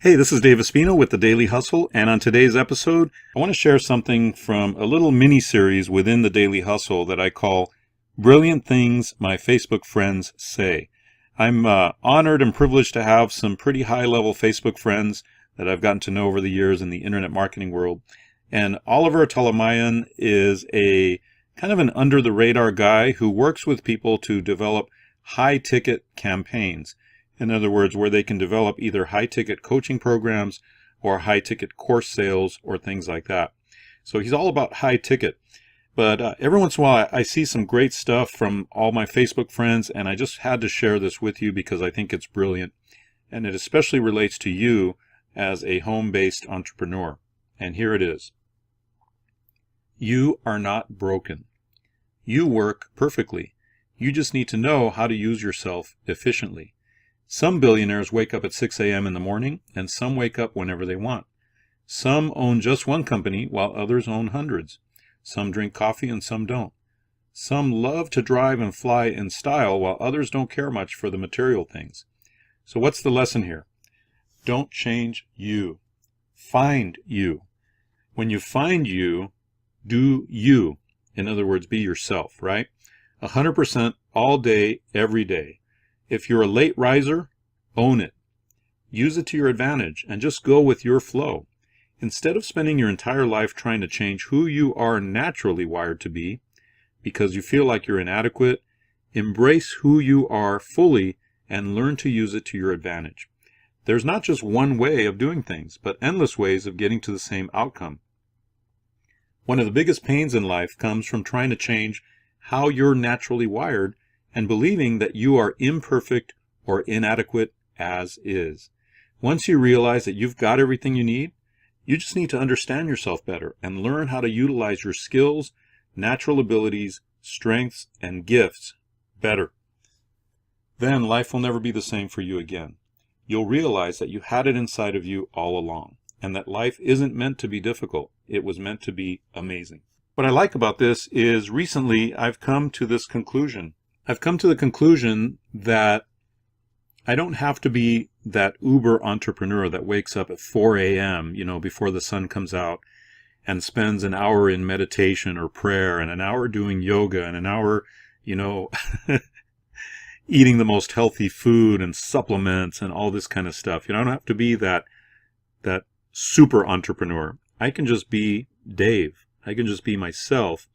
Hey, this is Dave Espino with the Daily Hustle, and on today's episode, I want to share something from a little mini-series within the Daily Hustle that I call Brilliant Things My Facebook Friends Say. I'm honored and privileged to have some pretty high-level Facebook friends that I've gotten to know over the years in the internet marketing world, and Oliver Talamayan is a kind of an under-the-radar guy who works with people to develop high-ticket campaigns. In other words, where they can develop either high-ticket coaching programs or high-ticket course sales or things like that. So he's all about high-ticket. But every once in a while, I see some great stuff from all my Facebook friends, and I just had to share this with you because I think it's brilliant. And it especially relates to you as a home-based entrepreneur. And here it is. You are not broken. You work perfectly. You just need to know how to use yourself efficiently. Some billionaires wake up at 6 a.m. in the morning, and some wake up whenever they want. Some own just one company, while others own hundreds. Some drink coffee and some don't. Some love to drive and fly in style, while others don't care much for the material things. So what's the lesson here? Don't change you. Find you. When you find you, do you. In other words, be yourself, right? 100% all day, every day. If you're a late riser, own it. Use it to your advantage and just go with your flow. Instead of spending your entire life trying to change who you are naturally wired to be because you feel like you're inadequate, embrace who you are fully and learn to use it to your advantage. There's not just one way of doing things, but endless ways of getting to the same outcome. One of the biggest pains in life comes from trying to change how you're naturally wired and believing that you are imperfect or inadequate as is. Once you realize that you've got everything you need, you just need to understand yourself better and learn how to utilize your skills, natural abilities, strengths, and gifts better. Then life will never be the same for you again. You'll realize that you had it inside of you all along, and that life isn't meant to be difficult. It was meant to be amazing. What I like about this is recently I've come to this conclusion. I've come to the conclusion that I don't have to be that uber entrepreneur that wakes up at 4 a.m., before the sun comes out and spends an hour in meditation or prayer and an hour doing yoga and an hour, eating the most healthy food and supplements and all this kind of stuff. I don't have to be that super entrepreneur. I can just be Dave. I can just be myself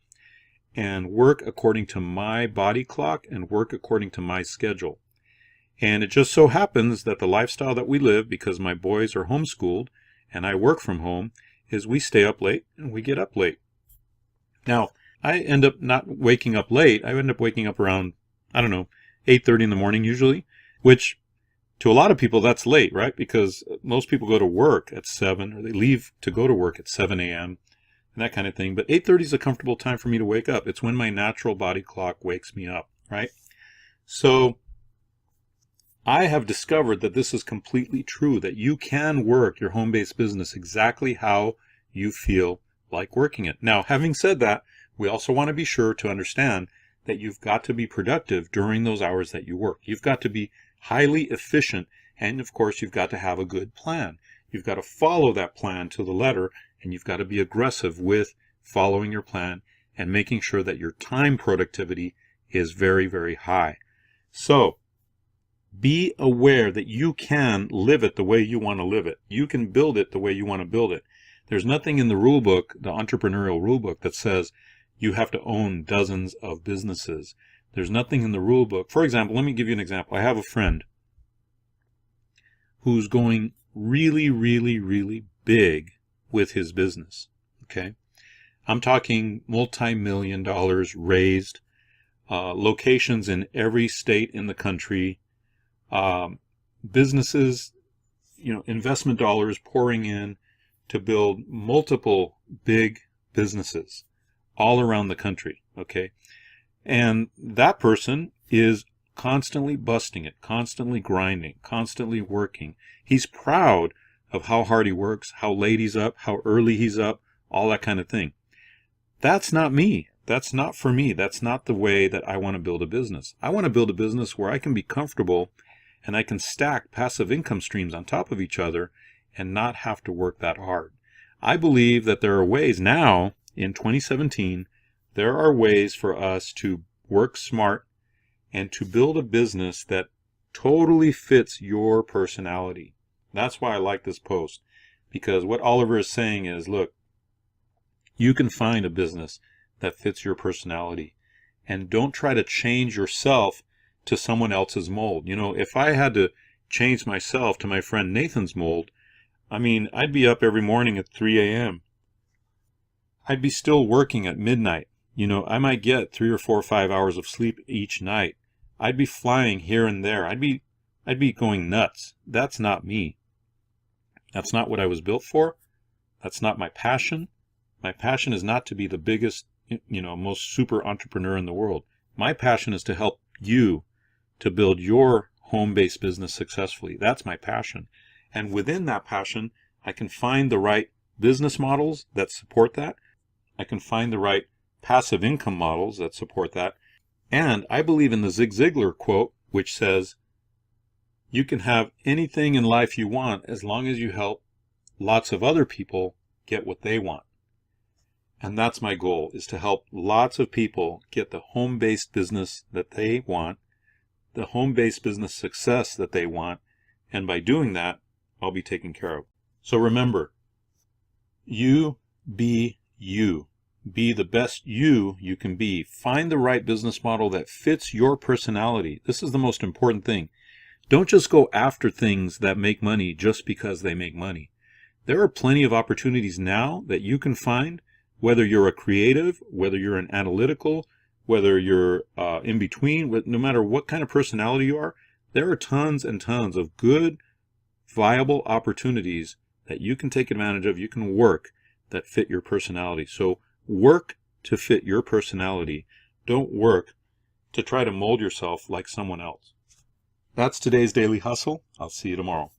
and work according to my body clock and work according to my schedule. And it just so happens that the lifestyle that we live, because my boys are homeschooled and I work from home, is we stay up late and we get up late. Now, I end up not waking up late. I end up waking up around, 8:30 in the morning usually, which to a lot of people that's late, right? Because most people go to work at 7 or they leave to go to work at 7 a.m. and that kind of thing. But 8:30 is a comfortable time for me to wake up. It's when my natural body clock wakes me up, right? So I have discovered that this is completely true, that you can work your home-based business exactly how you feel like working it. Now, having said that, we also want to be sure to understand that you've got to be productive during those hours that you work. You've got to be highly efficient, and of course, you've got to have a good plan. You've got to follow that plan to the letter, and you've got to be aggressive with following your plan and making sure that your time productivity is very, very high. So, be aware that you can live it the way you want to live it. You can build it the way you want to build it. There's nothing in the rule book, the entrepreneurial rule book, that says you have to own dozens of businesses. There's nothing in the rule book. For example, let me give you an example. I have a friend who's going really, really, really big with his business. Okay? I'm talking multi-million dollars raised, locations in every state in the country, businesses, investment dollars pouring in to build multiple big businesses all around the country. Okay. And that person is constantly busting it, constantly grinding, constantly working. He's proud of how hard he works, how late he's up, how early he's up, all that kind of thing. That's not me. That's not for me. That's not the way that I want to build a business. I want to build a business where I can be comfortable and I can stack passive income streams on top of each other and not have to work that hard. I believe that there are ways now, in 2017, there are ways for us to work smart and to build a business that totally fits your personality. That's why I like this post, because what Oliver is saying is, look, you can find a business that fits your personality, and don't try to change yourself to someone else's mold. You know, if I had to change myself to my friend Nathan's mold, I mean, I'd be up every morning at 3 a.m. I'd be still working at midnight. You know, I might get 3 or 4 or 5 hours of sleep each night. I'd be flying here and there. I'd be going nuts. That's not me. That's not what I was built for. That's not my passion. My passion is not to be the biggest, most super entrepreneur in the world. My passion is to help you to build your home-based business successfully. That's my passion. And within that passion, I can find the right business models that support that. I can find the right passive income models that support that. And I believe in the Zig Ziglar quote, which says, you can have anything in life you want as long as you help lots of other people get what they want. And that's my goal, is to help lots of people get the home-based business that they want, the home-based business success that they want, and by doing that, I'll be taken care of. So remember, you be you. Be the best you can be. Find the right business model that fits your personality. This is the most important thing. Don't just go after things that make money just because they make money. There are plenty of opportunities now that you can find, whether you're a creative, whether you're an analytical, whether you're in between, no matter what kind of personality you are, there are tons and tons of good, viable opportunities that you can take advantage of, you can work, that fit your personality. So work to fit your personality. Don't work to try to mold yourself like someone else. That's today's Daily Hustle. I'll see you tomorrow.